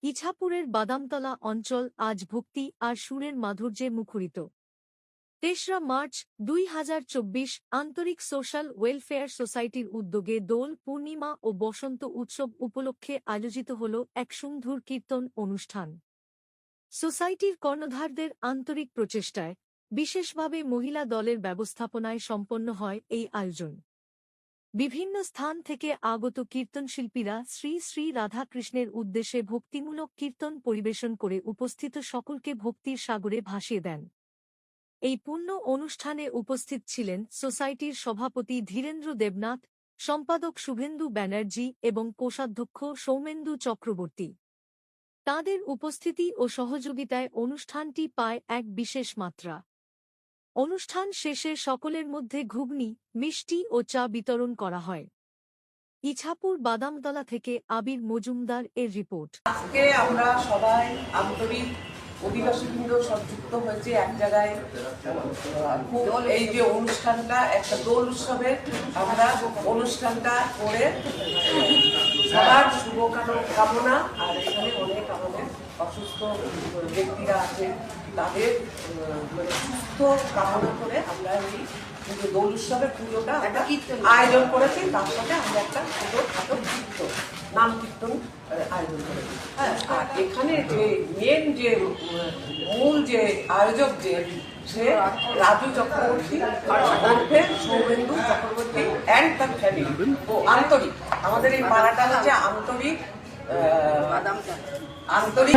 ইছাপুরের বাদামতলা অঞ্চল আজ ভক্তি আর সুরের মাধুর্যে মুখরিত। ৩রা মার্চ ২০২৪ আন্তরিক সোশ্যাল ওয়েলফেয়ার সোসাইটির উদ্যোগে দোল পূর্ণিমা ও বসন্ত উৎসব উপলক্ষে আয়োজিত হল এক সুমধুর কীর্তন অনুষ্ঠান। সোসাইটির কর্ণধারদের আন্তরিক প্রচেষ্টায়, বিশেষভাবে মহিলা দলের ব্যবস্থাপনায় সম্পন্ন হয় এই আয়োজন। বিভিন্ন স্থান থেকে আগত কীর্তনশিল্পীরা শ্রী শ্রী রাধাকৃষ্ণের উদ্দেশ্যে ভক্তিমূলক কীর্তন পরিবেশন করে উপস্থিত সকলকে ভক্তির সাগরে ভাসিয়ে দেন। এই পূর্ণ অনুষ্ঠানে উপস্থিত ছিলেন সোসাইটির সভাপতি ধীরেন্দ্র দেবনাথ, সম্পাদক শুভেন্দু ব্যানার্জি এবং কোষাধ্যক্ষ সৌমেন্দু চক্রবর্তী। তাঁদের উপস্থিতি ও সহযোগিতায় অনুষ্ঠানটি পায় এক বিশেষ মাত্রা। অনুষ্ঠান শেষে সকলের মধ্যে ঘুগনি, মিষ্টি ও চা বিতরণ করা হয়। ইছাপুর বাদামতলা থেকে আবির মজুমদার এর রিপোর্ট। আজকে আমরা সবাই আন্তরিক অধিবাসীবৃন্দ সংযুক্ত হয়েছে এক জায়গায়। এই যে অনুষ্ঠানটা একটা দোল উৎসবের আমরা অনুষ্ঠানটা করে সবার শুভ কামনা, আর এখানে অনেক আমাদের অসুস্থ ব্যক্তিরা আছে, তাদের সুস্থ কামনা করে আমরা এই পুজো দোল উৎসবের পুজোটা একটা আয়োজন করেছি। তার সাথে আমরা একটা ছোটো কীর্তন নাম কীর্তন আয়োজন করেছি। হ্যাঁ, আর এখানে যে মেন যে মূল যে আয়োজক সে রাজু চক্রবর্তী, সৌমেন্দু চক্রবর্তী অ্যান্ড তার ফ্যামিলি। ও আন্তরিক, আমাদের এই পাড়াটা হচ্ছে আন্তরিক আন্তরিক